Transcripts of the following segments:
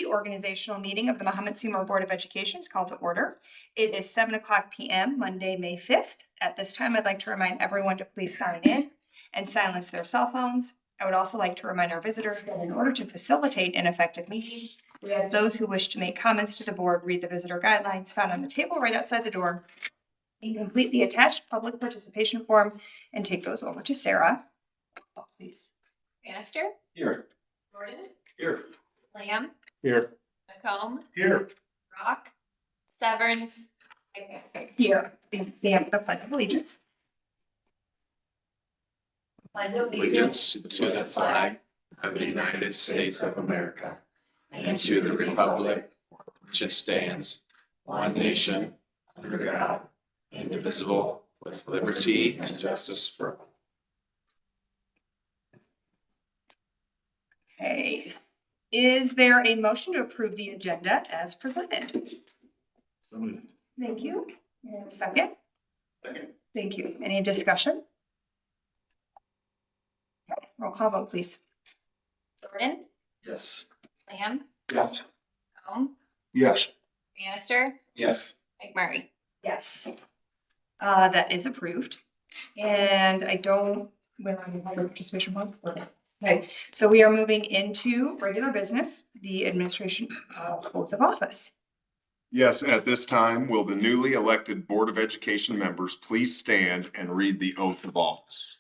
organizational meeting of the Mahomet-Seymour Board of Education is called to order. It is 7:00 p.m. Monday, May 5th. At this time, I'd like to remind everyone to please sign in and silence their cell phones. I would also like to remind our visitors that in order to facilitate an effective meeting, we ask those who wish to make comments to the board read the visitor guidelines found on the table right outside the door and complete the attached public participation form and take those over to Sarah. Please. Bannister. Here. Gordon. Here. Lamb. Here. McComb. Here. Rock. Severance. Here, please stand for the Pledge of Allegiance. Allegiance to the flag of the United States of America and to the republic which it stands, one nation, under God, indivisible, with liberty and justice for all. Okay. Is there a motion to approve the agenda as presented? So moved. Thank you. And a second? Second. Thank you. Any discussion? Okay, roll call vote, please. Gordon. Yes. Lamb. Yes. McComb. Yes. Bannister. Yes. McMurray. Yes. That is approved. And I don't, when I'm in participation mode. Okay, so we are moving into regular business, the administration of oath of office. Yes, at this time, will the newly elected Board of Education members please stand and read the oath of office?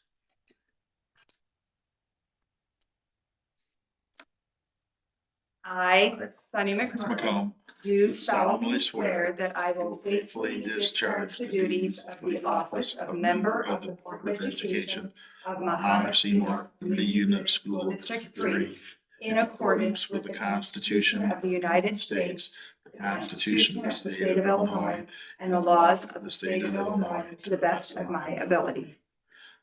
I, Sunny McComb, McComb, do solemnly swear that I will faithfully discharge the duties of the office of member of the Board of Education of Mahomet-Seymour Unit School District 3 in accordance with the Constitution of the United States, the Constitution of the State of Illinois, and the laws of the State of Illinois to the best of my ability.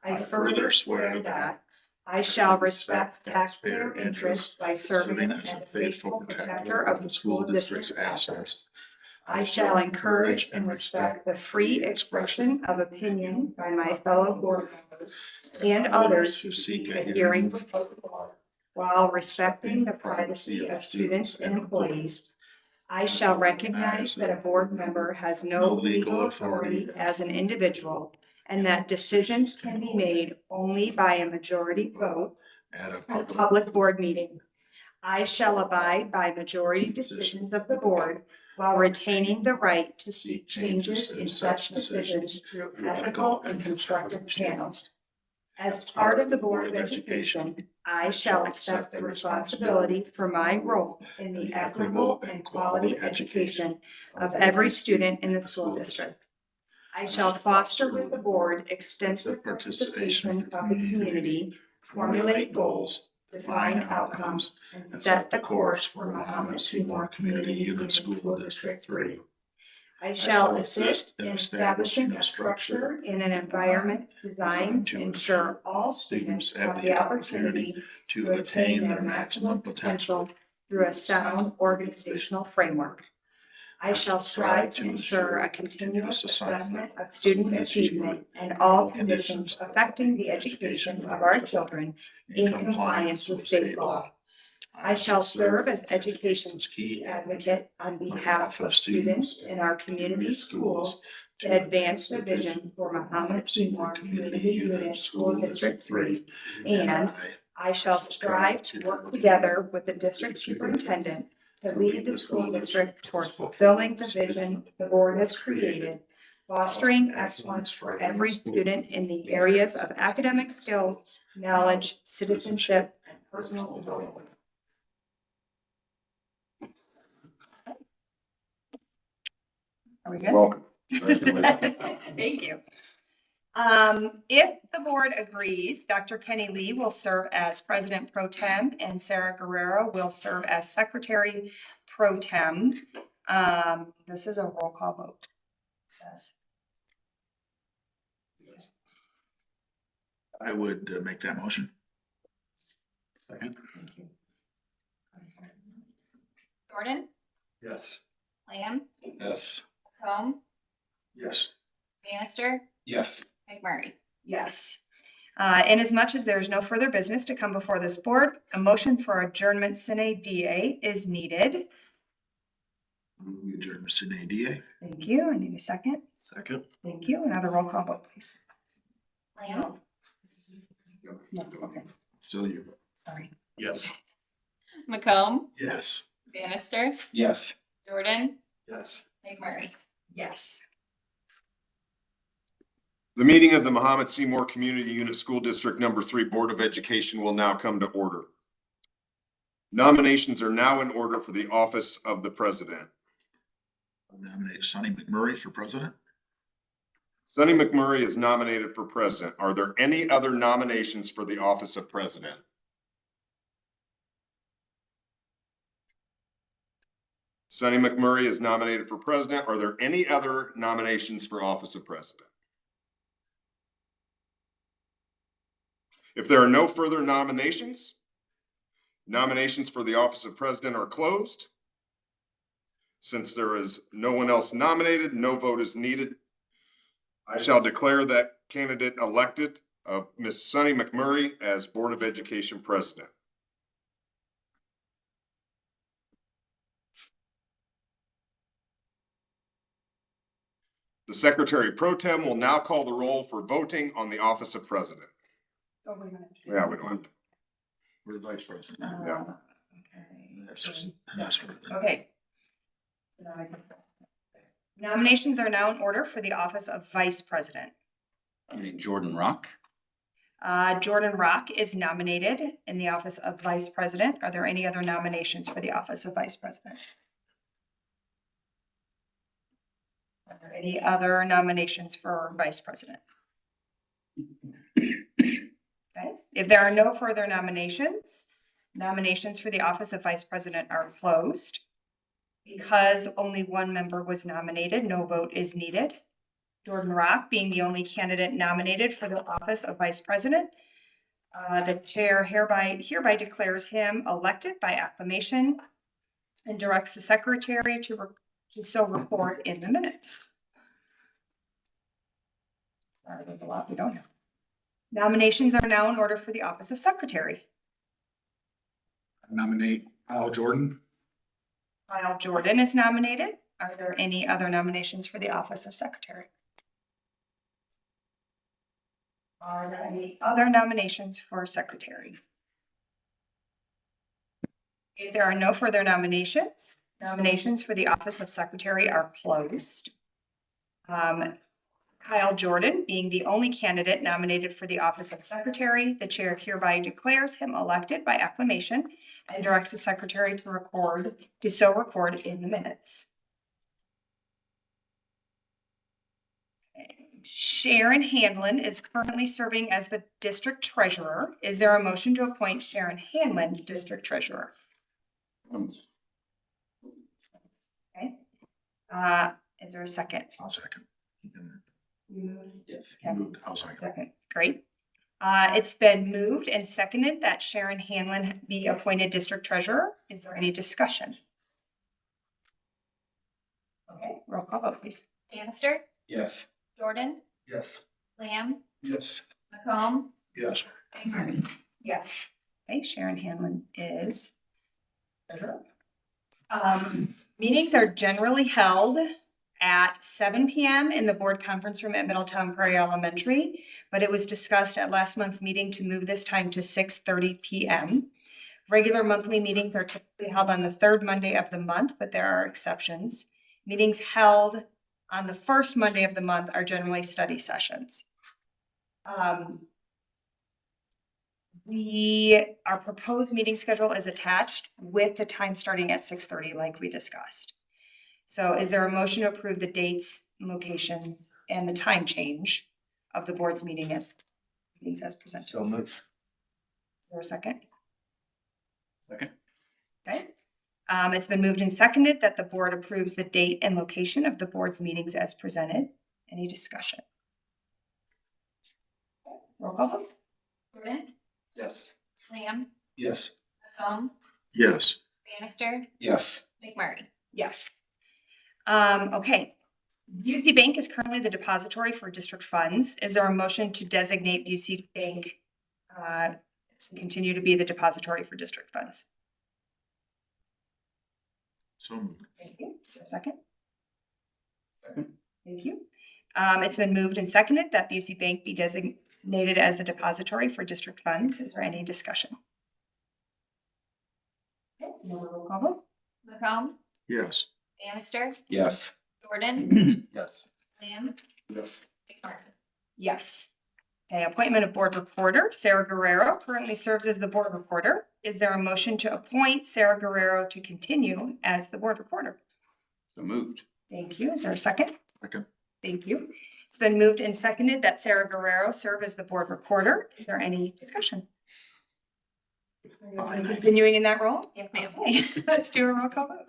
I further swear that I shall respect taxpayer interests by serving as a faithful protector of the school district's assets. I shall encourage and respect the free expression of opinion by my fellow board members and others who seek a hearing before the board, while respecting the privacy of students and employees. I shall recognize that a board member has no legal authority as an individual, and that decisions can be made only by a majority vote at a public board meeting. I shall abide by majority decisions of the board while retaining the right to seek changes in such decisions through ethical and constructive channels. As part of the Board of Education, I shall accept the responsibility for my role in the equitable and quality education of every student in the school district. I shall foster with the board extensive participation of the community, formulate goals, define outcomes, and set the course for Mahomet-Seymour Community Unit School District 3. I shall assist in establishing a structure in an environment designed to ensure all students have the opportunity to attain their maximum potential through a sound organizational framework. I shall strive to ensure a continuous assessment of student achievement and all conditions affecting the education of our children in compliance with state law. I shall serve as education's key advocate on behalf of students in our community schools to advance the vision for Mahomet-Seymour Community Unit School District 3, and I shall strive to work together with the district superintendent to lead the school district toward fulfilling the vision the board has created, fostering excellence for every student in the areas of academic skills, knowledge, citizenship, and personal development. Are we good? Welcome. Thank you. If the board agrees, Dr. Kenny Lee will serve as President Pro Tem and Sarah Guerrero will serve as Secretary Pro Tem. This is a roll call vote. It says. I would make that motion. Second. Thank you. Gordon. Yes. Lamb. Yes. McComb. Yes. Bannister. Yes. McMurray. Yes. Inasmuch as there is no further business to come before this board, a motion for adjournment sine die is needed. We adjourn sine die. Thank you. I need a second. Second. Thank you. Another roll call vote, please. Lamb, No, okay, Still you. sorry. Yes. McComb, Yes. Bannister, Yes. Jordan, Yes. McMurray. Yes. The meeting of the Mahomet-Seymour Community Unit School District Number 3 Board of Education will now come to order. Nominations are now in order for the office of the president. I nominate Sonny McMurray for president. Sonny McMurray is nominated for president. Are there any other nominations for the office of president? Sonny McMurray is nominated for president. Are there any other nominations for office of president? If there are no further nominations, nominations for the office of president are closed. Since there is no one else nominated, no vote is needed. I shall declare that candidate elected, Ms. Sonny McMurray, as Board of Education president. The Secretary Pro Tem will now call the roll for voting on the office of president. Oh, wait a minute. Yeah, we don't have to. We're the vice president. Yeah. Okay. Nominations are now in order for the office of vice president. Jordan Rock. Jordan Rock is nominated in the office of vice president. Are there any other nominations for the office of vice president? Are there any other nominations for vice president? Okay. If there are no further nominations, nominations for the office of vice president are closed. Because only one member was nominated, no vote is needed. Jordan Rock being the only candidate nominated for the office of vice president, the chair hereby declares him elected by acclamation and directs the secretary to so record in the minutes. Sorry, there's a lot we don't know. Nominations are now in order for the office of secretary. I nominate Al Jordan. Kyle Jordan is nominated. Are there any other nominations for the office of secretary? Are there any other nominations for secretary? If there are no further nominations, nominations for the office of secretary are closed. Kyle Jordan being the only candidate nominated for the office of secretary, the chair hereby declares him elected by acclamation and directs the secretary to so record in the minutes. Sharon Hanlon is currently serving as the district treasurer. Is there a motion to appoint Sharon Hanlon district treasurer? Okay. Is there a second? I'll second. Yes. He moved. I'll second. Second, great. It's been moved and seconded that Sharon Hanlon be appointed district treasurer. Is there any discussion? Okay, roll call vote, please. Bannister, Yes. Jordan, Yes. Lamb, Yes. McComb, Yes. McMurray. Yes. Okay, Sharon Hanlon is treasurer. Meetings are generally held at 7 p.m. in the board conference room at Middletown Prairie Elementary, but it was discussed at last month's meeting to move this time to 6:30 p.m. Regular monthly meetings are typically held on the third Monday of the month, but there are exceptions. Meetings held on the first Monday of the month are generally study sessions. Our proposed meeting schedule is attached with the time starting at 6:30 like we discussed. So is there a motion to approve the dates, locations, and the time change of the board's meetings as presented? So moved. Is there a second? Second. Okay. It's been moved and seconded that the board approves the date and location of the board's meetings as presented. Any discussion? Roll call vote. Jordan, Yes. Lamb, Yes. McComb, Yes. Bannister, Yes. McMurray. Yes. Okay. UC Bank is currently the depository for district funds. Is there a motion to designate UC Bank to continue to be the depository for district funds? So moved. Thank you. Is there a second? Second. Thank you. It's been moved and seconded that UC Bank be designated as the depository for district funds. Is there any discussion? Okay, no roll call vote. McComb, Yes. Bannister, Yes. Jordan, Yes. Lamb, Yes. McMurray. Yes. Okay, appointment of board recorder. Sarah Guerrero currently serves as the board recorder. Is there a motion to appoint Sarah Guerrero to continue as the board recorder? So moved. Thank you. Is there a second? Second. Thank you. It's been moved and seconded that Sarah Guerrero serve as the board recorder. Is there any discussion? Fine. Continuing in that role? Yes, ma'am. Okay, let's do a roll call vote.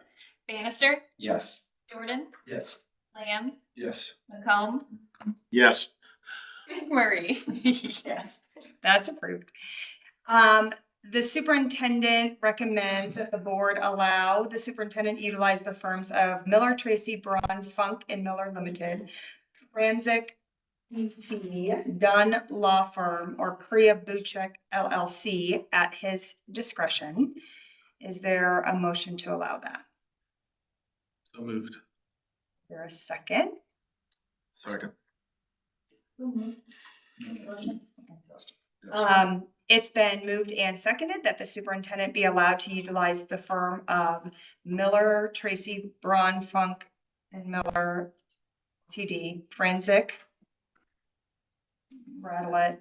Bannister, Yes. Jordan, Yes. Lamb, Yes. McComb, Yes. Murray. Yes, that's approved. The superintendent recommends that the board allow the superintendent utilize the firms of Miller, Tracy, Braun, Funk, and Miller Limited, Franzik, PC, Dunn Law Firm, or Priya Buchek LLC at his discretion. Is there a motion to allow that? So moved. Is there a second? Second. It's been moved and seconded that the superintendent be allowed to utilize the firm of Miller, Tracy, Braun, Funk, and Miller TD, Franzik, Rattlet,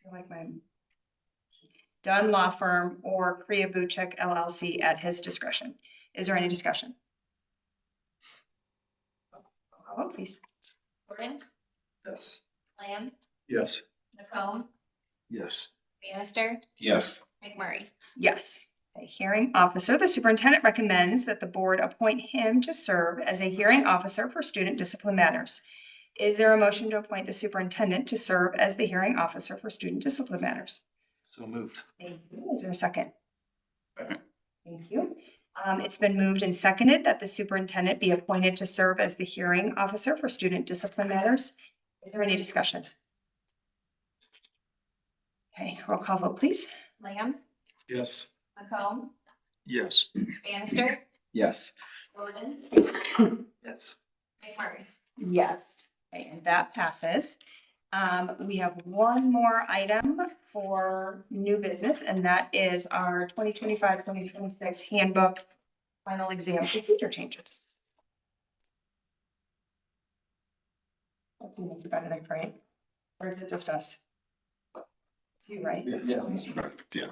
I like my Dunn Law Firm, or Priya Buchek LLC at his discretion. Is there any discussion? Oh, please. Jordan, Yes. Lamb, Yes. McComb, Yes. Bannister, Yes. McMurray. Yes. A hearing officer, the superintendent recommends that the board appoint him to serve as a hearing officer for student discipline matters. Is there a motion to appoint the superintendent to serve as the hearing officer for student discipline matters? So moved. Thank you. Is there a second? Second. Thank you. It's been moved and seconded that the superintendent be appointed to serve as the hearing officer for student discipline matters. Is there any discussion? Okay, roll call vote, please. Lamb, Yes. McComb, Yes. Bannister, Yes. Jordan, Yes. McMurray. Yes. Okay, and that passes. We have one more item for new business, and that is our 2025-2026 handbook final exam procedure changes. I think it's better than right? Or is it just us? It's you, right? Yeah. Yeah.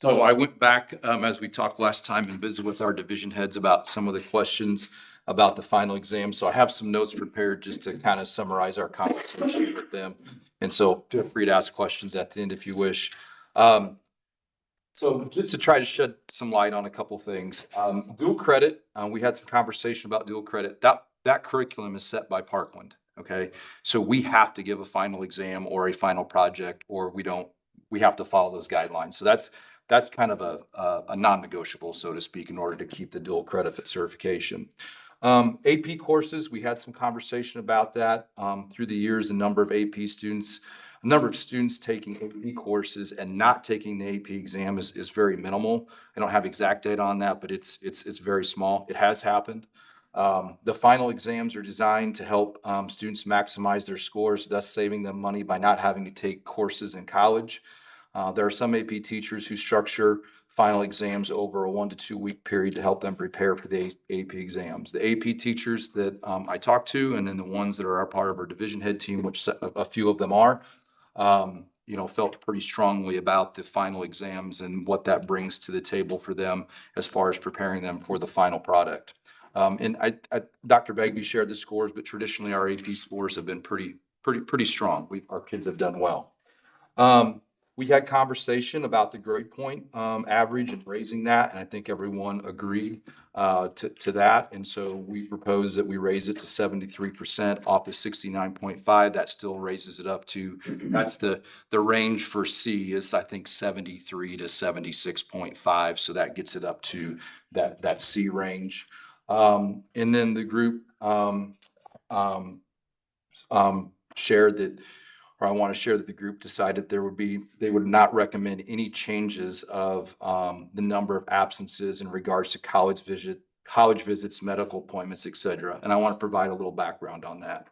So I went back, as we talked last time, and visited with our division heads about some of the questions about the final exam. So I have some notes prepared just to kind of summarize our conversation with them. And so feel free to ask questions at the end if you wish. So just to try to shed some light on a couple things. Dual credit, we had some conversation about dual credit. That curriculum is set by Parkland, okay? So we have to give a final exam or a final project, or we have to follow those guidelines. So that's kind of a non-negotiable, so to speak, in order to keep the dual credit certification. AP courses, we had some conversation about that. Through the years, the number of students taking AP courses and not taking the AP exam is very minimal. I don't have exact data on that, but it's very small. It has happened. The final exams are designed to help students maximize their scores, thus saving them money by not having to take courses in college. There are some AP teachers who structure final exams over a 1 to 2 week period to help them prepare for the AP exams. The AP teachers that I talked to, and then the ones that are a part of our division head team, which a few of them are, felt pretty strongly about the final exams and what that brings to the table for them as far as preparing them for the final product. And Dr. Begbie shared the scores, but traditionally our AP scores have been pretty strong. Our kids have done well. We had conversation about the grade point average and raising that, and I think everyone agreed to that. And so we propose that we raise it to 73% off the 69.5. That still raises it up to, that's the range for C is, I think, 73 to 76.5. So that gets it up to that C range. And then the group shared that, or I want to share that the group decided they would not recommend any changes of the number of absences in regards to college visits, medical appointments, et cetera. And I want to provide a little background on that.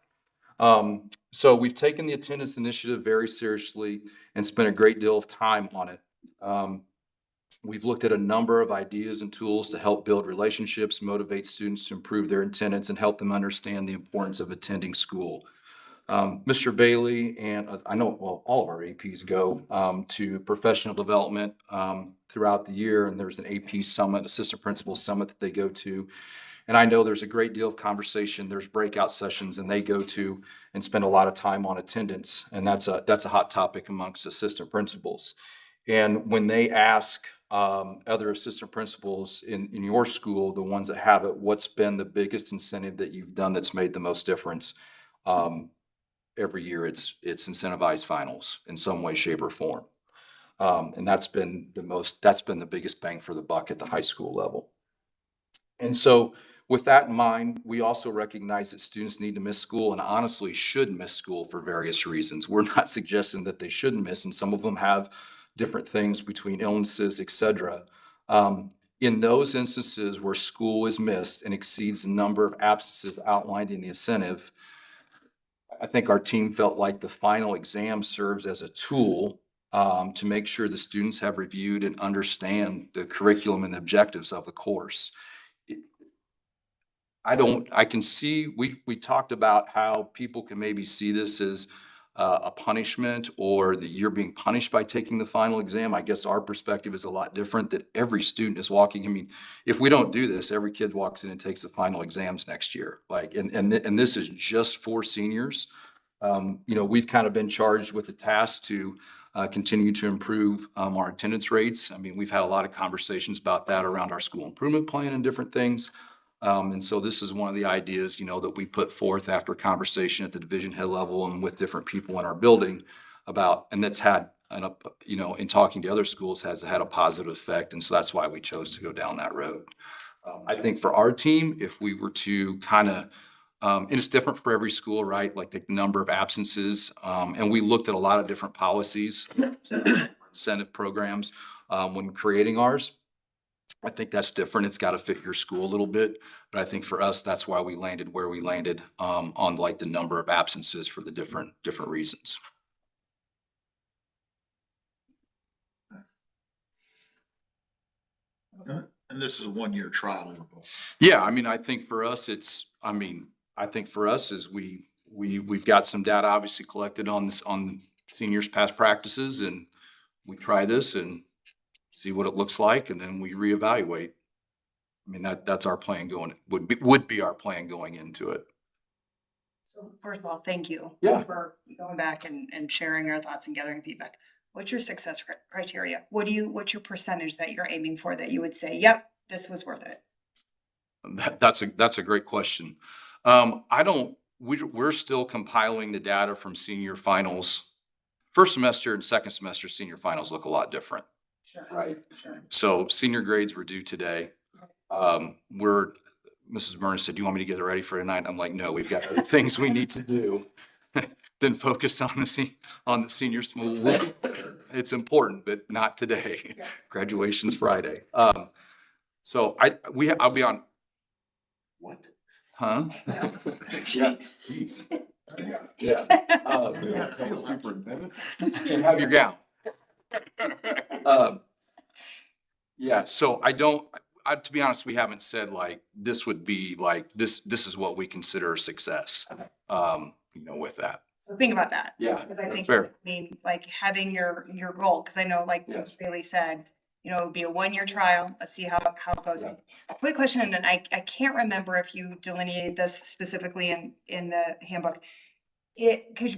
So we've taken the attendance initiative very seriously and spent a great deal of time on it. We've looked at a number of ideas and tools to help build relationships, motivate students to improve their attendance, and help them understand the importance of attending school. Mr. Bailey and I know, well, all of our APs go to professional development throughout the year, and there's an AP summit, assistant principal summit that they go to. And I know there's a great deal of conversation. There's breakout sessions, and they go to and spend a lot of time on attendance, and that's a hot topic amongst assistant principals. And when they ask other assistant principals in your school, the ones that have it, what's been the biggest incentive that you've done that's made the most difference? Every year it's incentivized finals in some way, shape, or form. And that's been the biggest bang for the buck at the high school level. And so with that in mind, we also recognize that students need to miss school and honestly should miss school for various reasons. We're not suggesting that they shouldn't miss, and some of them have different things between illnesses, et cetera. In those instances where school is missed and exceeds the number of absences outlined in the incentive, I think our team felt like the final exam serves as a tool to make sure the students have reviewed and understand the curriculum and the objectives of the course. I can see, we talked about how people can maybe see this as a punishment or that you're being punished by taking the final exam. I guess our perspective is a lot different, that every student is walking. I mean, if we don't do this, every kid walks in and takes the final exams next year. Like, and this is just for seniors. We've kind of been charged with the task to continue to improve our attendance rates. I mean, we've had a lot of conversations about that around our school improvement plan and different things. And so this is one of the ideas, that we put forth after conversation at the division head level and with different people in our building about, and that's had, in talking to other schools, has had a positive effect. And so that's why we chose to go down that road. I think for our team, if we were to kind of, and it's different for every school, right? Like the number of absences. And we looked at a lot of different policies, incentive programs when creating ours. I think that's different. It's got to fit your school a little bit. But I think for us, that's why we landed where we landed on like the number of absences for the different reasons. And this is a 1-year trial. Yeah, I mean, I think for us is we've got some data obviously collected on this, on seniors' past practices, and we try this and see what it looks like, and then we reevaluate. I mean, that's our plan would be our plan going into it. So first of all, thank you Yeah. for going back and sharing your thoughts and gathering feedback. What's your success criteria? What's your percentage that you're aiming for that you would say, yep, this was worth it? That's a great question. We're still compiling the data from senior finals. First semester and second semester senior finals look a lot different. Sure. Right. Sure. So senior grades were due today. Mrs. Burns said, "Do you want me to get it ready for tonight?" I'm like, "No, we've got other things we need to do than focus on the senior school. It's important, but not today. Yeah. Graduation's Friday." So I'll be on. What? Huh? Yeah. Yeah. Superintendent. And have your gown. Yeah, so to be honest, we haven't said like, this would be like, this is what we consider a success, with that. So think about that. Yeah, Because I that's think, fair. like having your goal, because I know like Yes. Bailey said, it would be a 1-year trial. Let's see how it goes. Yeah. Quick question, and I can't remember if you delineated this specifically in the handbook. Because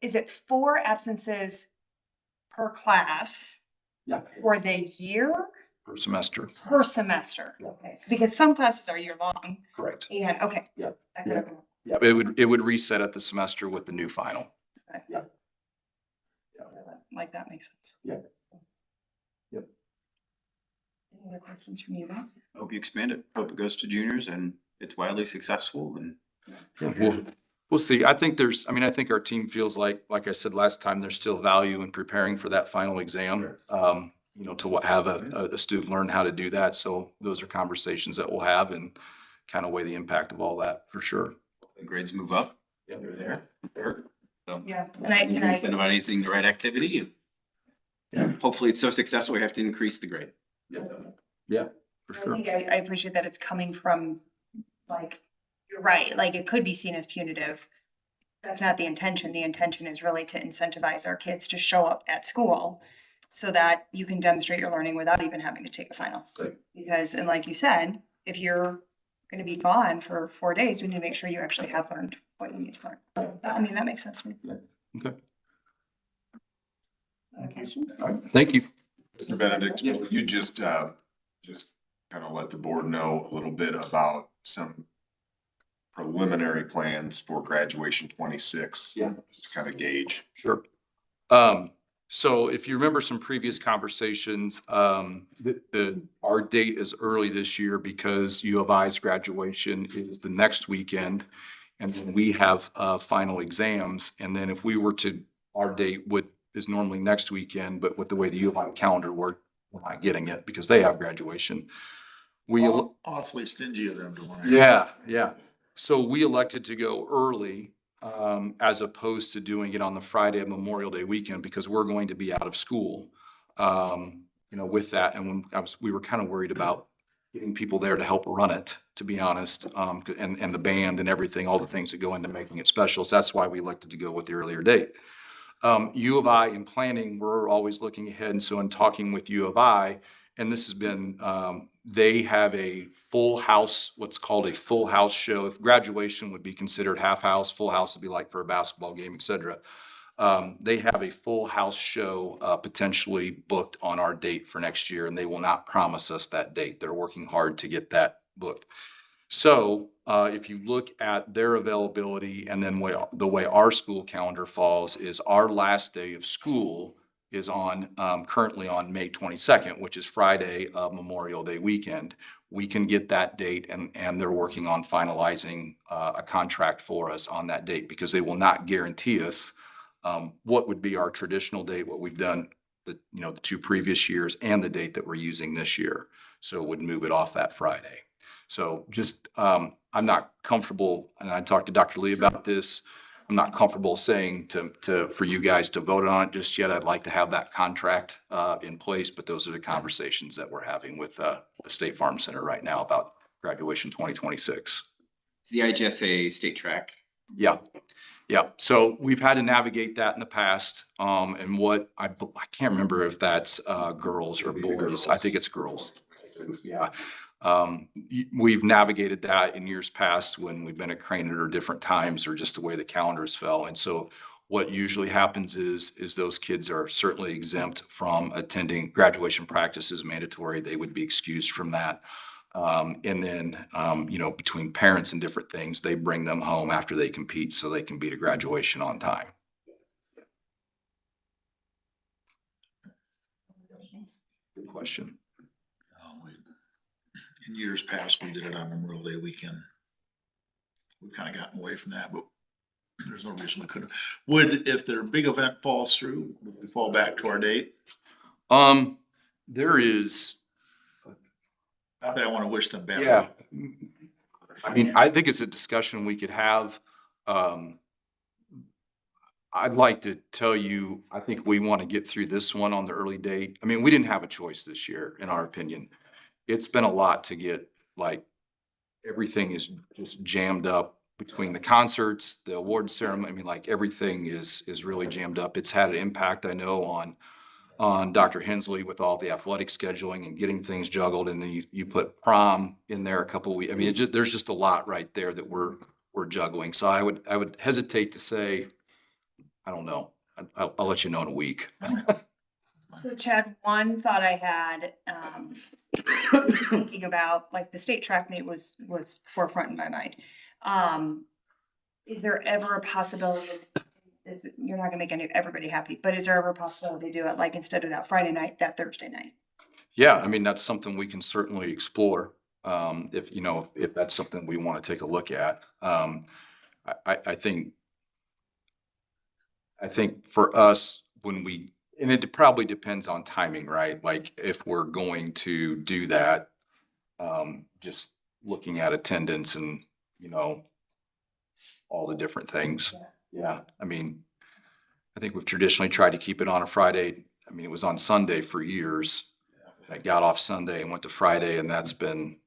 is it 4 absences per class Yeah. for the year, Per semester. per semester? Yeah. Okay, because some classes are year long Correct. and, okay. Yeah. That could have- Yeah, it would reset at the semester with the new final. Yeah. Like, that makes sense. Yeah. Yep. Any other questions from you guys? Hope you expand it. Hope it goes to juniors and it's wildly successful and. Yeah, we'll see. I think I think our team feels like I said last time, there's still value in preparing for that final exam. To have a student learn how to do that. So those are conversations that we'll have and kind of weigh the impact of all that for sure. The grades move up. Yeah. They're there. Sure. So. Yeah. Incentivizing the right activity. Yeah. Hopefully it's so successful, we have to increase the grade. Yeah, for I sure. think I appreciate that it's coming from, like, you're right, like, it could be seen as punitive. That's not the intention. The intention is really to incentivize our kids to show up at school so that you can demonstrate your learning without even having to take a final. Right. Because, and like you said, if you're gonna be gone for 4 days, we need to make sure you actually have learned what you need to learn. I mean, that makes sense to me. Okay. Other questions? All right. Thank you. Mr. Benedict, you just kind of let the board know a little bit about some preliminary plans for graduation 26. Yeah. Just to kind of gauge. Sure. So if you remember some previous conversations, our date is early this year because U of I's graduation is the next weekend. And then we have final exams. And then if we were to, our date is normally next weekend, but with the way the U of I calendar worked, we're not getting it because they have graduation. Awfully stingy of them to want. Yeah. So we elected to go early, as opposed to doing it on the Friday of Memorial Day weekend because we're going to be out of school, with that. And we were kind of worried about getting people there to help run it, to be honest, and the band and everything, all the things that go into making it special. So that's why we elected to go with the earlier date. U of I in planning, we're always looking ahead. And so in talking with U of I, and this has been, they have a full house, what's called a full house show. If graduation would be considered half house, full house would be like for a basketball game, et cetera. They have a full house show potentially booked on our date for next year, and they will not promise us that date. They're working hard to get that booked. So if you look at their availability and then the way our school calendar falls is our last day of school is currently on May 22nd, which is Friday of Memorial Day weekend. We can get that date and they're working on finalizing a contract for us on that date because they will not guarantee us what would be our traditional date, what we've done the 2 previous years and the date that we're using this year. So it would move it off that Friday. So just, I'm not comfortable, and I talked to Dr. Lee about this. I'm not comfortable saying for you guys to vote on it just yet. I'd like to have that contract in place, but those are the conversations that we're having with the State Farm Center right now about graduation 2026. Is the IGSA state track? Yeah. So we've had to navigate that in the past. And what I can't remember if that's girls or boys. I think it's girls. Yeah. We've navigated that in years past when we've been at Crane or different times or just the way the calendars fell. And so what usually happens is those kids are certainly exempt from attending graduation practices mandatory. They would be excused from that. And then, between parents and different things, they bring them home after they compete so they can be to graduation on time. Good question. In years past, we did it on Memorial Day weekend. We've kind of gotten away from that, but there's no reason we couldn't. If their big event falls through, would we fall back to our date? There is. Not that I want to wish them bad. Yeah. I mean, I think it's a discussion we could have. I'd like to tell you, I think we want to get through this one on the early date. I mean, we didn't have a choice this year, in our opinion. It's been a lot to get, everything is just jammed up between the concerts, the award ceremony. I mean, everything is really jammed up. It's had an impact, I know, on Dr. Hensley with all the athletic scheduling and getting things juggled. And then you put prom in there a couple of weeks. I mean, there's just a lot right there that we're juggling. So I would hesitate to say, I don't know. I'll let you know in a week. So Chad, one thought I had, thinking about, like, the state track meet was forefront in my mind. Is there ever a possibility, you're not gonna make everybody happy, but is there ever a possibility to do it, like, instead of that Friday night, that Thursday night? Yeah, I mean, that's something we can certainly explore. If, you know, if that's something we want to take a look at. I think for us, when we, and it probably depends on timing, right? Like if we're going to do that, just looking at attendance and, you know, all the different things. Yeah, I mean, I think we've traditionally tried to keep it on a Friday. I mean, it was on Sunday for years. I got off Sunday and went to Friday, and that's been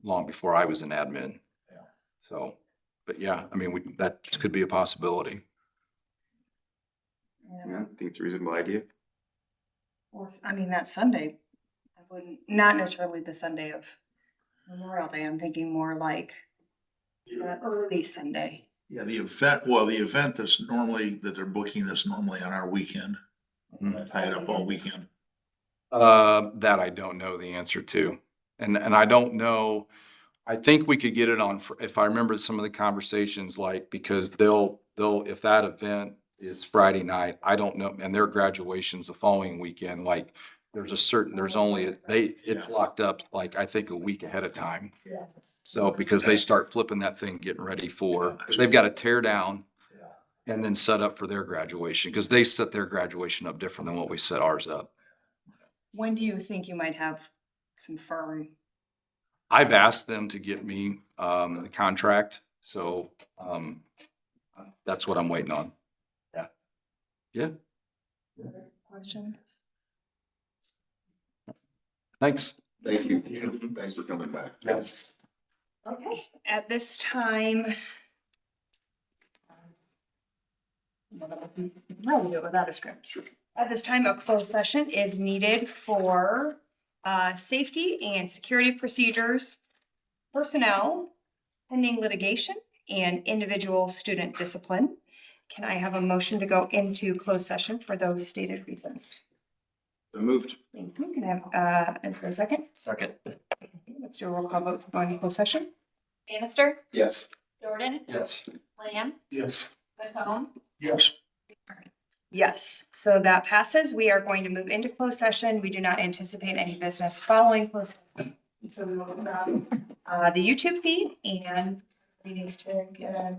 long before I was an admin. Yeah. So, but yeah, I mean, that could be a possibility. Yeah, I think it's a reasonable idea. Or, I mean, that Sunday, I wouldn't, not necessarily the Sunday of Memorial Day, I'm thinking more like that early Sunday. Yeah, the event that's normally, that they're booking that's normally on our weekend. Tie it up all weekend. That I don't know the answer to. And I don't know, I think we could get it on, if I remember some of the conversations, like, because they'll, if that event is Friday night, I don't know, and their graduation's the following weekend, like, there's only, it's locked up, like, I think a week ahead of time. So, because they start flipping that thing, getting ready for, they've got to tear down and then set up for their graduation, because they set their graduation up different than what we set ours up. When do you think you might have some firm? I've asked them to get me the contract, so that's what I'm waiting on. Yeah. Questions? Thanks. Thank you. Thanks for coming back. Yes. Okay, at this time. No, we'll do it without a script. Sure. At this time, a closed session is needed for safety and security procedures, personnel, pending litigation, and individual student discipline. Can I have a motion to go into closed session for those stated reasons? So moved. Thank you. Can I have, is there a second? Second. Let's do a roll call vote for going into closed session. Bannister, Yes. Jordan, Yes. Lamb, Yes. McComb, Yes. Yes, so that passes. We are going to move into closed session. We do not anticipate any business following closed session. So we will, the YouTube feed and we need to get a